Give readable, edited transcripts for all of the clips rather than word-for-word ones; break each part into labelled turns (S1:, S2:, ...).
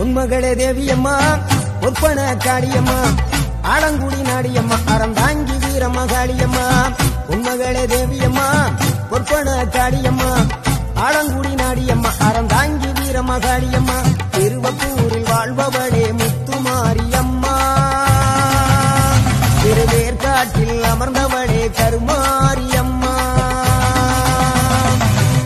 S1: உன்மகளே தேவியம்மா ஒற்பன காளியம்மா ஆலங்குடி நாடியம்மா அறந்தாங்கி வீரம்மா காளியம்மா உன்மகளே தேவியம்மா ஒற்பன காளியம்மா ஆலங்குடி நாடியம்மா அறந்தாங்கி வீரம்மா காளியம்மா திருவப்பூரில் வாழ்பவளே முத்துமாரியம்மா திருவேற்காட்டில் அமர்ந்தவளே கருமாரியம்மா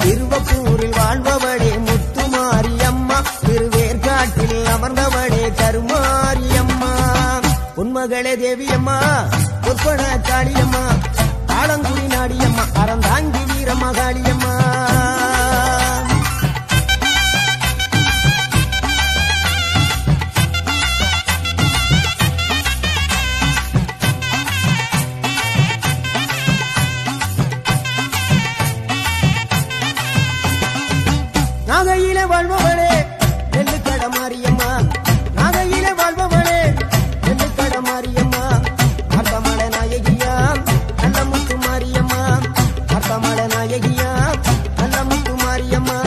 S1: திருவப்பூரில் வாழ்பவளே முத்துமாரியம்மா திருவேற்காட்டில் அமர்ந்தவளே கருமாரியம்மா உன்மகளே தேவியம்மா ஒற்பன காளியம்மா ஆலங்குடி நாடியம்மா அறந்தாங்கி வீரம்மா காளியம்மா நாகையிலே வாழ்பவளே நெல்லுக்கட மாரியம்மா நாகையிலே வாழ்பவளே நெல்லுக்கட மாரியம்மா அர்த்தமல நாயகியா நல்ல முத்து மாரியம்மா அர்த்தமல நாயகியா நல்ல முத்து மாரியம்மா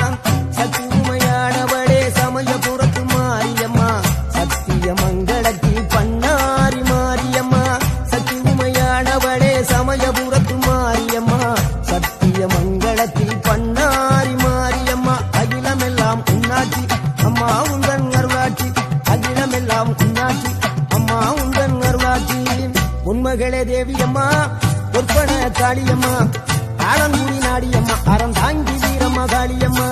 S1: சக்தி உமையானவளே சமயபுரத்து மாரியம்மா சத்திய மங்களத்தில் பண்ணாரி மாரியம்மா சக்தி உமையானவளே சமயபுரத்து மாரியம்மா சத்திய மங்களத்தில் பண்ணாரி மாரியம்மா அகிலமெல்லாம் உன்னாட்சி அம்மா உந்தன் அருளாட்சி அகிலமெல்லாம் உன்னாட்சி அம்மா உந்தன் அருளாட்சி உன்மகளே தேவியம்மா ஒற்பன காளியம்மா ஆலங்குடி நாடியம்மா அறந்தாங்கி வீரம்மா காளியம்மா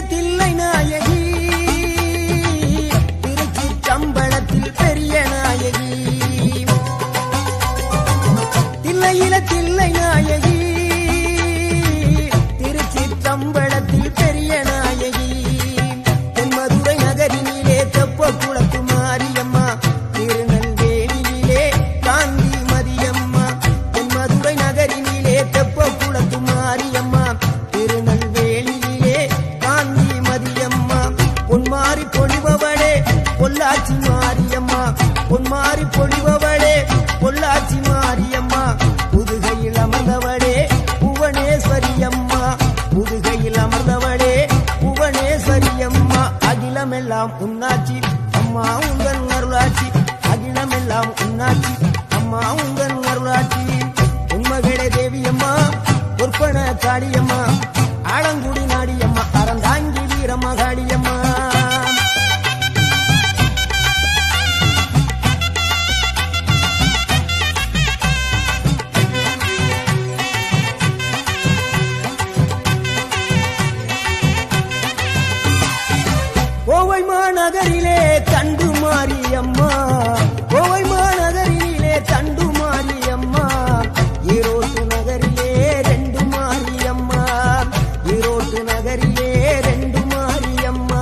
S1: தில்லை நாயகி திருச்சி சம்பளத்தில் பெரிய நாயகி தில்லை நாயகி திருச்சி சம்பளத்தில் பெரிய நாயகி தென்மதுரை நகரினிலே தெப்ப குளத்து மாரியம்மா திருநெல்வேலியிலே காந்தி மதியம்மா தென்மதுரை நகரினிலே தெப்ப குளத்து மாரியம்மா திருநெல்வேலியிலே காந்தி மதியம்மா பொன்மாரி பொழிபவளே பொள்ளாச்சி மாரியம்மா பொன்மாரி பொழிபவளே பொள்ளாச்சி மாரியம்மா புதுகையில் அமர்ந்தவளே புவனேஸ்வரியம்மா புதுகையில் அமர்ந்தவளே புவனேஸ்வரியம்மா அகிலமெல்லாம் உன்னாட்சி அம்மா உங்கள் அருளாட்சி அகிலமெல்லாம் உன்னாட்சி அம்மா உங்கள் அருளாட்சி உன்மகளே தேவியம்மா ஒற்பன காளியம்மா ஆலங்குடி நாடியம்மா அறந்தாங்கி வீரம்மா காளியம்மா கோவை மாநகரிலே தண்டு மாரியம்மா கோவை மாநகரிலே தண்டு மாரியம்மா ஈரோட்டு நகரிலே ரெண்டு மாரியம்மா ஈரோட்டு நகரிலே ரெண்டு மாரியம்மா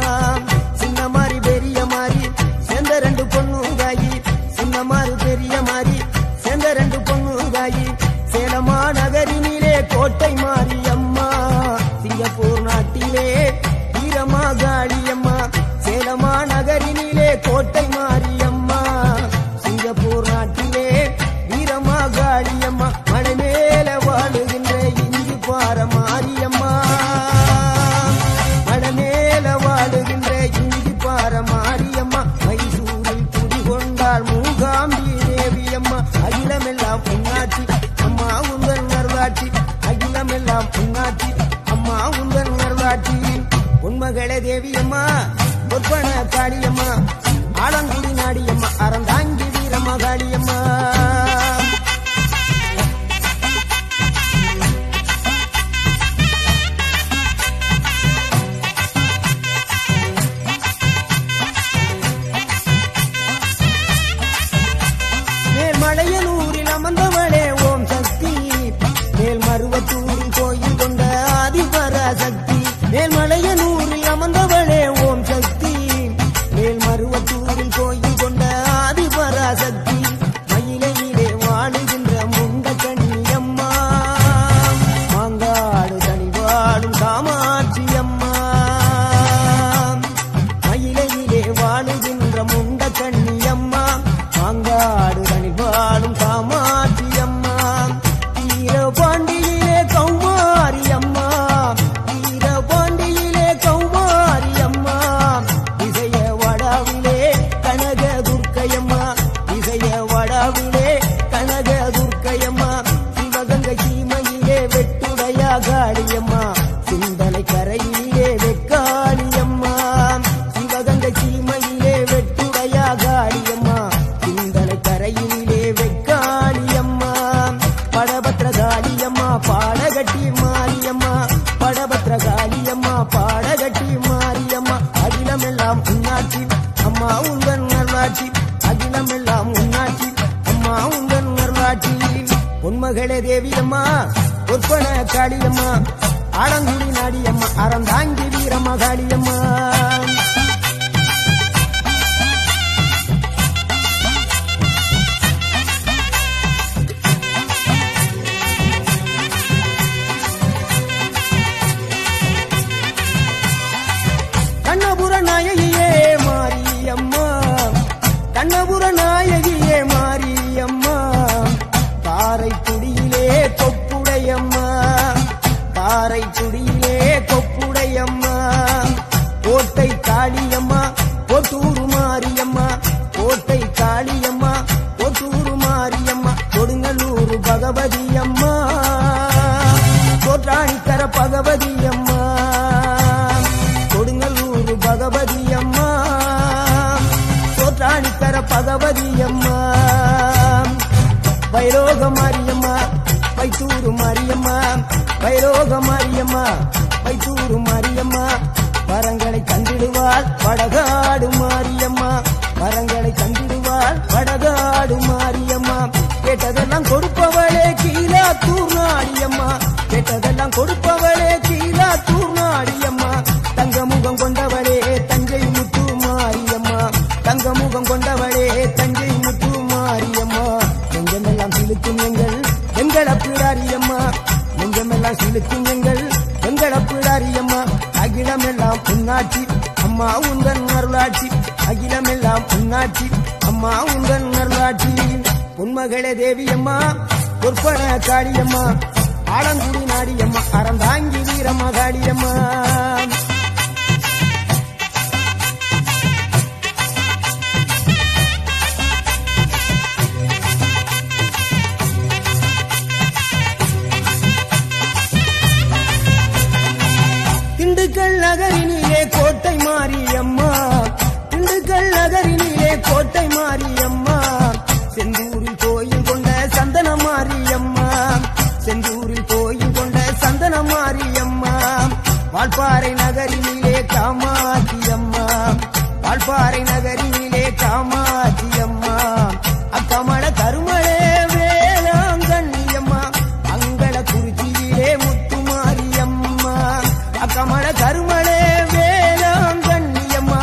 S1: சின்ன மாறி பெரிய மாறி சேர்ந்த ரெண்டு பொண்ணுகாயி சின்ன மாறி பெரிய மாறி சேர்ந்த ரெண்டு பொண்ணுகாயி சேலமா நகரினிலே கோட்டை மாரியம்மா சிங்கப்பூர் நாட்டிலே வீரமா காளியம்மா சேலமா நகரினிலே கோட்டை மாரியம்மா சிங்கப்பூர் நாட்டிலே வீரமா காளியம்மா மலை மேல வாழுகின்ற இஞ்சி பார மாரியம்மா மலை மேல வாழுகின்ற இஞ்சி பார மாரியம்மா மைசூரில் குடிகொண்டாள் மூகாம்பி தேவியம்மா அகிலமெல்லாம் உன்னாட்சி அம்மா உந்தன் அருளாட்சி அகிலமெல்லாம் உன்னாட்சி அம்மா உந்தன் அருளாட்சி உன்மகளே தேவியம்மா ஒற்பன காளியம்மா ஆலங்குடி நாடியம்மா அறந்தாங்கி வீரம்மா காளியம்மா மேல்மலையனூரில் அமர்ந்தவளே ஓம் சக்தி மேல்மருவத்தூரில் கோயில் கொண்ட ஆதிபராசக்தி மேல்மலையனூரில் அமர்ந்தவளே ஓம் சக்தி மேல்மருவத்தூரில் கோயில் கொண்ட ஆதிபராசக்தி மயிலை அம்மா உந்தன் அருளாட்சி அகிலமெல்லாம் உன்னாட்சி அம்மா உந்தன் அருளாட்சி பொன்மகளே தேவியம்மா பொற்பன காளியம்மா ஆலங்குடி நாடியம்மா அறந்தாங்கி வீரம்மா காளியம்மா கண்ணபுர நாயகியே மாரியம்மா கண்ணபுர நாயகியே மாரியம்மா காரைக்குடியிலே கொப்புடையம்மா காரைக்குடியிலே கொப்புடையம்மா கோட்டை காளியம்மா கொட்டூரு மாரியம்மா கோட்டை காளியம்மா கொட்டூரு மாரியம்மா கொடுங்கல்லூர் பகவதியம்மா கோட்டாணிக்கர பகவதியம்மா கொடுங்கல்லூர் பகவதியம்மா கோட்டாணிக்கர பகவதியம்மா வைரோக மாரியம்மா வைத்தூரு மாரியம்மா வைரோக மாரியம்மா வைத்தூரு மாரியம்மா வரங்களை கண்டிடுவாள் வடகாடு மாரியம்மா வரங்களை கண்டிடுவாள் வடகாடு மாரியம்மா கேட்டதெல்லாம் கொடுப்பவளே கீழாத்தூர் நாடியம்மா கேட்டதெல்லாம் கொடுப்பவளே கீழாத்தூர் நாடியம்மா தங்கமுகம் கொண்டவளே தஞ்சை முத்து மாரியம்மா தங்கமுகம் கொண்டவளே தஞ்சை முத்து மாரியம்மா நெஞ்சமெல்லாம் சிலுக்கும் எங்கள் பிடாரியம்மா நெஞ்சமெல்லாம் சிலுக்கும் எங்கள் பிடாரியம்மா அகிலமெல்லாம் உன்னாட்சி அம்மா உந்தன் அருளாட்சி அகிலமெல்லாம் உன்னாட்சி அம்மா உந்தன் அருளாட்சி பொன்மகளே தேவியம்மா பொற்பன காளியம்மா ஆலங்குடி நாடியம்மா அறந்தாங்கி வீரம்மா காளியம்மா திண்டுக்கல் நகரினிலே கோட்டை மாரியம்மா திண்டுக்கல் நகரினிலே கோட்டை மாரியம்மா செந்தூரில் கோயில் கொண்ட சந்தன மாரியம்மா செந்தூரில் கோயில் கொண்ட சந்தன மாரியம்மா வால்பாறை நகரினிலே காமாட்சியம்மா வால்பாறை நகரினிலே காமாட்சியம்மா அக்கமல கருமளே வேளாங்கண்ணியம்மா அங்கள குறிச்சியிலே முத்து மாரியம்மா அக்கமல கருமளே வேளாங்கண்ணியம்மா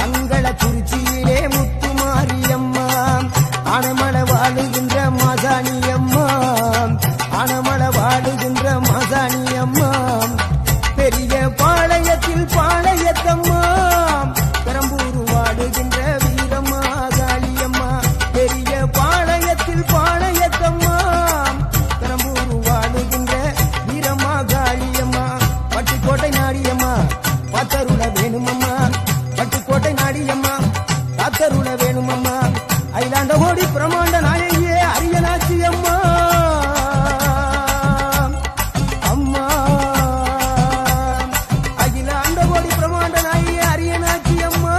S1: அங்கள குறிச்சியிலே முத்து மாரியம்மா ஆனமல வாழுகின்ற மாசாணியம்மா ஆனமல வாழுகின்ற மாசாணியம்மா பெரிய பாளையத்தில் பாளையத்தம்மா பெரம்பூர் வாழுகின்ற வீரம்மா காளியம்மா பெரிய பாளையத்தில் பாளையத்தம்மா பெரம்பூர் வாழுகின்ற வீரம்மா காளியம்மா பட்டுக்கோட்டை நாடியம்மா பாத்தருள வேணுமம்மா பட்டுக்கோட்டை நாடியம்மா பாத்தருள வேணுமம்மா அயிலாண்ட கோடி பிரமாண்ட நாயகியே அரியனாட்சி அம்மா அம்மா அகிலாண்ட கோடி பிரமாண்ட நாயகியே அரியனாட்சி அம்மா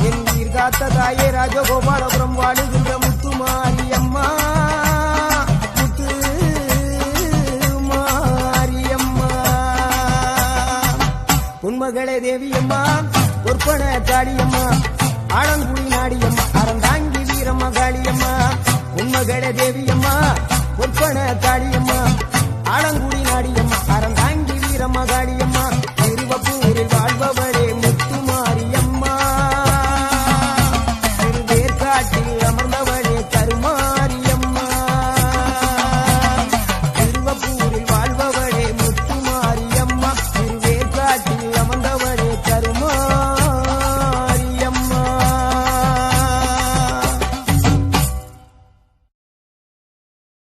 S1: என் உயிர் காத்த தாயே ராஜகோபாலபுரம் வாழுகின்ற முத்து மாரியம்மா முத்து மாரியம்மா பொன்மகளே தேவியம்மா பொற்பன காளியம்மா ஆலங்குடி நாடியம்மா அறந்தாங்கி வீரம்மா காளியம்மா பொன்மகளே தேவியம்மா பொற்பன காளியம்மா ஆலங்குடி நாடியம்மா அறந்தாங்கி வீரம்மா காளியம்மா திருவப்பூரில் வாழ்பவளே முத்து மாரியம்மா திருவேற்காட்டில்